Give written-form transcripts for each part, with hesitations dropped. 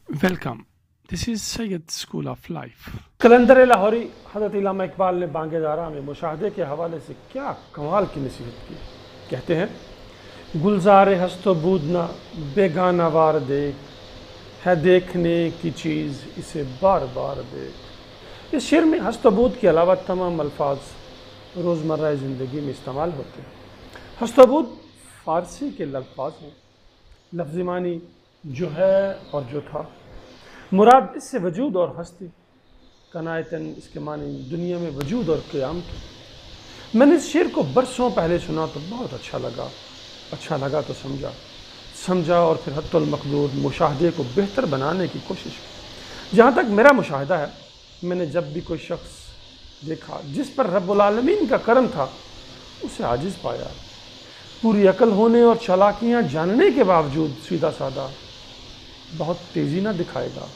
Welcome. This is Sayyid School of Life. कलंदर लाहौरी हज़रत इल्लामा इकबाल ने बांगे दारा में मुशाहदे के हवाले से क्या कमाल की नसीहत की। कहते हैं, गुलजार हस्तो बूदना बेगाना वार देख है, देखने की चीज़ इसे बार बार देख। इस शेर में हस्तबूद के अलावा तमाम अल्फाज रोज़मर्रा ज़िंदगी में इस्तेमाल होते हैं। हस्तबूद फ़ारसी के अल्फाज हैं, लफ्ज़ी मानी जो है और जो था। मुराद इससे वजूद और हस्ती, कनायतन इसके मानी दुनिया में वजूद और क़याम की। मैंने इस शेर को बरसों पहले सुना तो बहुत अच्छा लगा तो समझा और फिर हत्तुल मक़दूर मुशाहदे को बेहतर बनाने की कोशिश की। जहाँ तक मेरा मुशाहदा है, मैंने जब भी कोई शख्स देखा जिस पर रब्बुल आलमीन का करम था, उसे आजिज़ पाया। पूरी अकल होने और चालाकियाँ जानने के बावजूद सीधा साधा, बहुत तेज़ी ना दिखाएगा,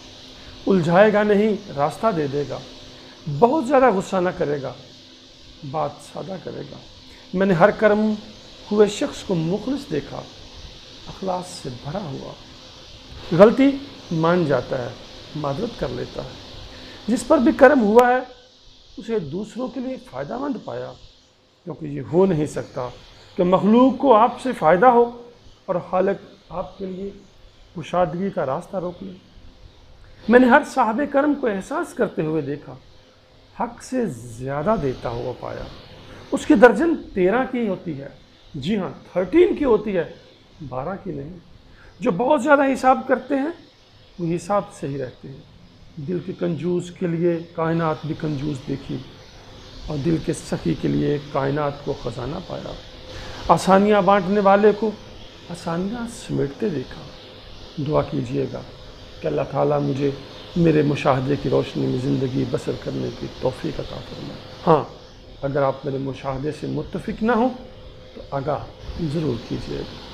उलझाएगा नहीं, रास्ता दे देगा, बहुत ज़्यादा गुस्सा ना करेगा, बात सादा करेगा। मैंने हर कर्म हुए शख्स को मुखलिस देखा, अखलास से भरा हुआ, गलती मान जाता है, मादरत कर लेता है। जिस पर भी कर्म हुआ है उसे दूसरों के लिए फ़ायदामंद पाया, क्योंकि ये हो नहीं सकता कि मखलूक को आपसे फ़ायदा हो और खालिक आपके लिए कुशादगी का रास्ता रोक ले। मैंने हर साहबे कर्म को एहसास करते हुए देखा, हक से ज़्यादा देता हुआ पाया। उसकी दर्जन 13 की होती है, जी हाँ 13 की होती है, 12 की नहीं। जो बहुत ज़्यादा हिसाब करते हैं वो हिसाब से ही रहते हैं। दिल के कंजूस के लिए कायनात भी कंजूस देखी और दिल के सखी के लिए कायनात को ख़जाना पाया। आसानियाँ बांटने वाले को आसानियाँ समेटते देखा। दुआ कीजिएगा कि अल्लाह ताला मुझे मेरे मुशाहदे की रोशनी में ज़िंदगी बसर करने की तौफ़ीक़ अता फरमाए। हाँ, अगर आप मेरे मुशाहदे से मुत्तफ़िक़ ना हो तो आगाह ज़रूर कीजिएगा।